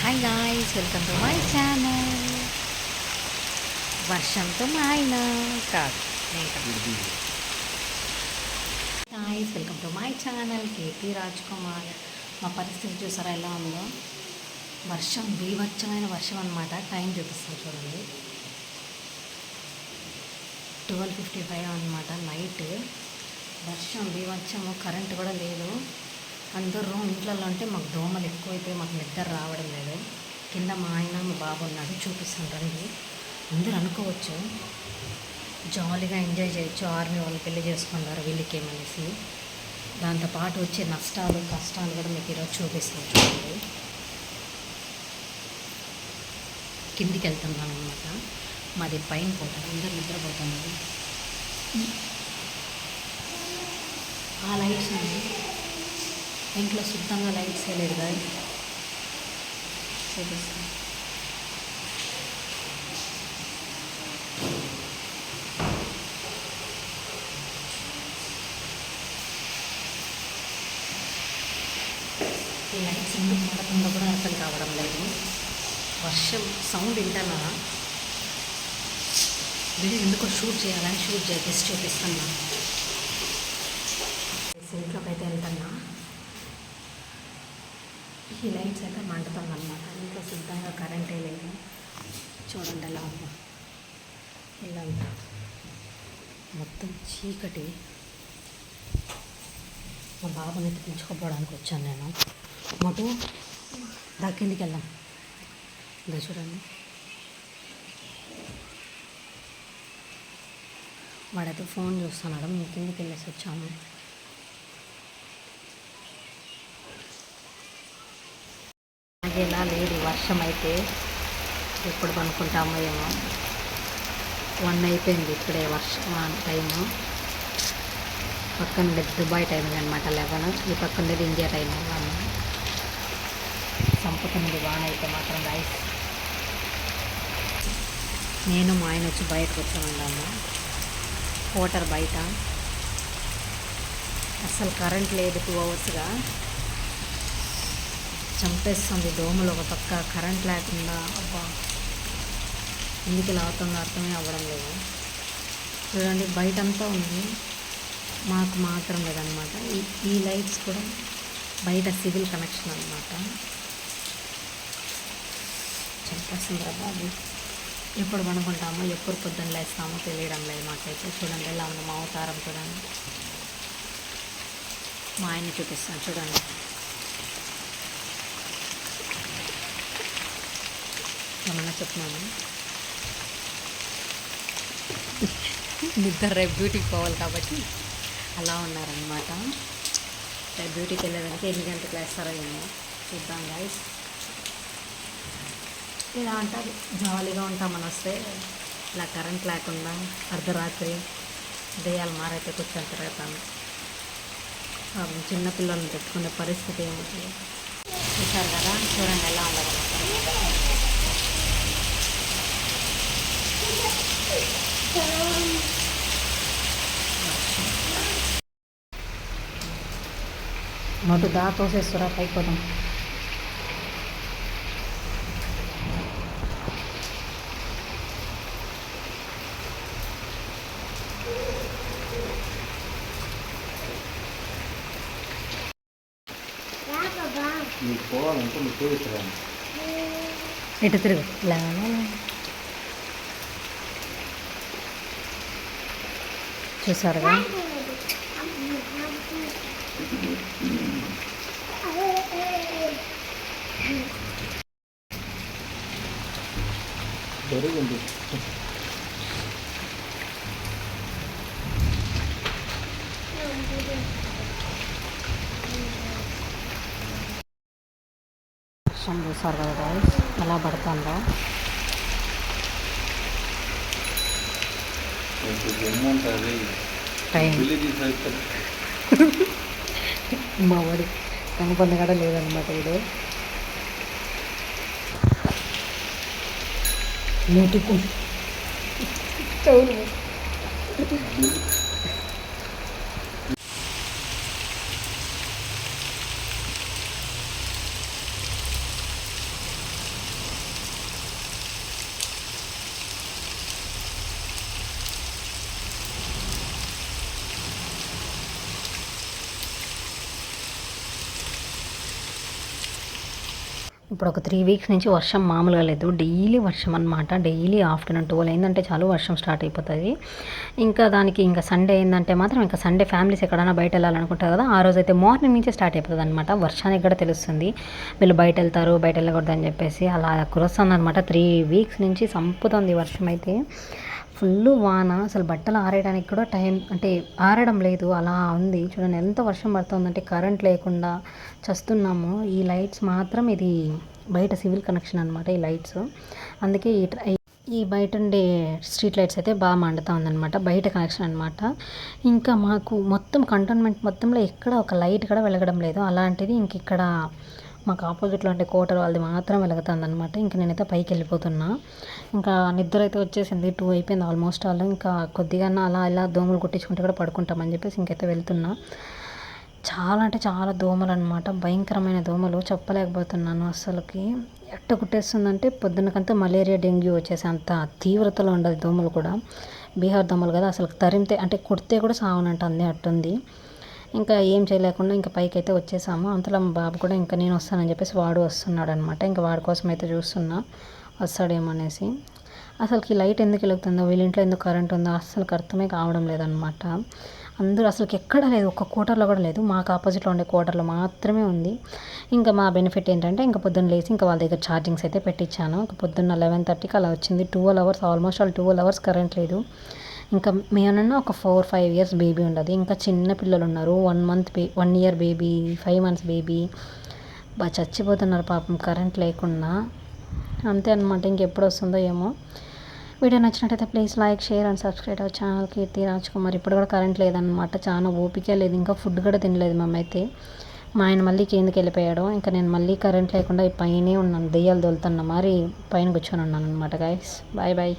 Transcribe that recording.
Hi guys, welcome to my channel. వర్షంతో మా ఆయన కాదు guys, welcome to my channel KP Raj Kumar. మా పరిస్థితి చూసారా ఎలా ఉందో. వర్షం బీభత్సమైన వర్షం అనమాట. టైం చూపిస్తాను చూడండి, 12:55 అనమాట నైట్. వర్షం బీభత్సము, కరెంట్ కూడా లేదు. అందరూ ఇంట్లలో ఉంటే మాకు దోమలు ఎక్కువైపోయి మాకు నిద్ర రావడం లేదు. కింద మా ఆయన మా బాబు ఉన్నాడు, చూపిస్తాను రండి. అందరూ అనుకోవచ్చు జాలీగా ఎంజాయ్ చేయొచ్చు, ఆర్మీ వాళ్ళు పెళ్లి చేసుకున్నారు వీళ్ళకేమనేసి. దాంతోపాటు వచ్చే నష్టాలు కష్టాలు కూడా మీకు ఈరోజు చూపిస్తాను చూడండి. కిందికి వెళ్తున్నాను అనమాట. మాది పైన పోతారు, అందరు నిద్రపోతున్నారు. ఆ లైట్స్ అండి, ఇంట్లో శుద్ధంగా లైట్స్ వేయలేదు కదా, చూపిస్తాను. ఈ లైట్స్ ఎందుకు పడకుండా కూడా అర్థం కావడం లేదు. వర్షం సౌండ్ వింటానా, వీడియో ఎందుకో షూట్ చేయాలని షూట్ చేసి చూపిస్తున్నా. ఇంట్లోకి అయితే వెళ్తున్నా. ఈ లైట్స్ అయితే మండుతుంది అనమాట. ఇంట్లో శుద్ధంగా కరెంటే లేదు. చూడండి ఎలా ఉందో. ఇలా మొత్తం చీకటి. మా బాబుని ఎత్తిపించుకోపోవడానికి వచ్చాను నేను. మాకు కిందికి వెళ్దాం. ఇదో చూడండి, వాడైతే ఫోన్ చూస్తున్నాడు. మేము కిందికి వెళ్ళేసి వచ్చాము. ఇలా లేదు వర్షం అయితే. ఎప్పుడు పనుకుంటామో ఏమో. 1 అయిపోయింది ఇప్పుడే వర్షం టైము. పక్కన దుబాయ్ టైమింగ్ అనమాట 11. ఈ పక్కన ఇండియా టైం 1. చంపుతుంది వాన అయితే మాత్రం రైస్. నేను మా ఆయన వచ్చి బయటకు వచ్చామన్నాము. వాటర్ బయట అసలు కరెంట్ లేదు. 2 అవర్స్గా చంపేస్తుంది. దోమలు ఒక పక్క, కరెంట్ లేకుండా అబ్బా ఎందుకు ఇలా అవుతుందో అర్థమే అవ్వడం లేదు. చూడండి బయటంతా ఉంది, మాకు మాత్రం లేదనమాట. ఈ లైట్స్ కూడా బయట సివిల్ కనెక్షన్ అనమాట. చంపేస్తుంది రా బాబు. ఎప్పుడు పనుకుంటామో ఎప్పుడు పొద్దున్న లేస్తామో తెలియడం లేదు మాకైతే. చూడండి ఎలా ఉంది మా అవతారం. చూడండి మా ఆయన్ని చూపిస్తాను చూడండి. ఏమన్నా చెప్తున్నాను, నిద్ర రేపు డ్యూటీకి పోవాలి కాబట్టి అలా ఉన్నారనమాట. రేపు డ్యూటీకి వెళ్ళేదానికి ఎన్ని గంటలకు వేస్తారో ఏమో చూద్దాం గైస్. ఇలా అంటారు, జాలీగా ఉంటామని వస్తే ఇలా కరెంట్ లేకుండా అర్ధరాత్రి దెయ్యాలు మారైతే కూర్చొని తిరుగుతాను. చిన్నపిల్లల్ని పెట్టుకునే పరిస్థితి ఏమవుతుంది చూసారు కదా. చూడండి ఎలా ఉండదు. మటు దా తోసేస్తురా, పైకి పోదాం. ఇటు తిరుగు. చూసారుగా జరుగుంది. వర్షం చూసారు కదా గాయ్స్ ఎలా పడుతుందో. టైం మా వాడి కనపడిన కూడా లేదనమాట. వీడు నోటికు చౌలు ఇప్పుడు ఒక 3 వీక్స్ నుంచి వర్షం మామూలుగా లేదు. డైలీ వర్షం అనమాట. డైలీ ఆఫ్టర్‌నూన్ 12 అయిందంటే చాలు వర్షం స్టార్ట్ అయిపోతది. ఇంకా దానికి ఇంకా సండే అయిందంటే మాత్రం ఇంకా సండే ఫ్యామిలీస్ ఎక్కడైనా బయటెళ్ళాలనుకుంటారు కదా! ఆ రోజైతే మార్నింగ్ నుంచే స్టార్ట్ అయిపోతదనమాట. వర్షానికి కూడా తెలుస్తుంది. వీళ్ళు బయటెళ్తారు, బయటెళ్ళకూడదని చెప్పేసి అలా కురుస్తుందనమాట. 3 వీక్స్ నుంచి సంపుతుంది వర్షమైతే. ఫుల్లు వాన. అసలు బట్టలు ఆరేయడానికి కూడా టైం అంటే ఆరడం లేదు. అలా ఉంది. చూడండి ఎంత వర్షం పడుతుందంటే కరెంట్ లేకుండా చస్తున్నాము. ఈ లైట్స్ మాత్రం ఇది బయట సివిల్ కనెక్షన్ అనమాట ఈ లైట్స్. అందుకే ఈ బయటుండే స్ట్రీట్ లైట్స్ అయితే బాగా మండుతా ఉందనమాట. బయట కనెక్షన్ అనమాట. ఇంకా మాకు మొత్తం కంటోన్మెంట్ మొత్తంలో ఎక్కడ ఒక లైట్ కూడా వెలగడం లేదు. అలాంటిది ఇంక ఇక్కడ మాకు ఆపోజిట్లో అంటే క్వార్టర్ వాళ్ళది మాత్రం వెలుగుతుందనమాట. ఇంక నేనైతే పైకి వెళ్ళిపోతున్నా. ఇంకా నిద్ర అయితే వచ్చేసింది. 2 అయిపోయింది ఆల్మోస్ట్ ఆల్. ఇంకా కొద్దిగా అలా ఇలా దోమలు కుట్టించుకుంటే కూడా పడుకుంటామని చెప్పేసి ఇంకైతే వెళ్తున్నా. చాలా అంటే చాలా దోమలు అనమాట. భయంకరమైన దోమలు చెప్పలేకపోతున్నాను అస్సలకి. ఎట్ట కుట్టేస్తుందంటే పొద్దున్నకంతా మలేరియా డెంగ్యూ వచ్చేసి అంత తీవ్రతలో ఉండదు దోమలు కూడా. బీహార్ దోమలు కదా అసలు తరిమితే అంటే కుడితే కూడా సావనంటుంది అట్టుంది. ఇంకా ఏం చేయలేకుండా ఇంకా పైకి అయితే వచ్చేసాము. అంతలో మా బాబు కూడా ఇంకా నేను వస్తానని చెప్పేసి వాడు వస్తున్నాడు అనమాట. ఇంకా వాడి కోసం అయితే చూస్తున్నా వస్తాడేమో అనేసి. అసలుకి లైట్ ఎందుకు వెలుగుతుందో వీళ్ళ ఇంట్లో ఎందుకు కరెంట్ ఉందో అస్సలు అర్థమే కావడం లేదనమాట. అందరూ అసలుకి ఎక్కడ లేదు, ఒక్క క్వార్టర్లో కూడా లేదు. మాకు ఆపోజిట్లో ఉండే క్వార్టర్లో మాత్రమే ఉంది. ఇంకా మా బెనిఫిట్ ఏంటంటే ఇంకా పొద్దున్న లేచి ఇంకా వాళ్ళ దగ్గర ఛార్జింగ్స్ అయితే పెట్టించాను. ఇంకా పొద్దున్న 11:30కి అలా వచ్చింది. 12 hours almost all 12 hours current లేదు. ఇంకా మేమన్నా ఒక 4-5 ఇయర్స్ బేబీ ఉండదు. ఇంకా చిన్న పిల్లలు ఉన్నారు. 1 ఇయర్ బేబీ, 5 మంత్స్ బేబీ బాగా చచ్చిపోతున్నారు పాపం కరెంట్ లేకుండా. అంతే అనమాట. ఇంకెప్పుడు వస్తుందో ఏమో. వీడియో నచ్చినట్టయితే please like, share and subscribe our channel Keerthi Raj Kumar. ఇప్పుడు కూడా కరెంట్ లేదనమాట. చాలా ఓపిక లేదు. ఇంకా ఫుడ్ కూడా తినలేదు మేమైతే. మా ఆయన మళ్ళీ కిందకి వెళ్ళిపోయాడు. ఇంకా నేను మళ్ళీ కరెంట్ లేకుండా పైనే ఉన్నాను. దెయ్యాలు దొలుతున్న మరి పైన కూర్చొని ఉన్నాను అనమాట గైస్. Bye bye.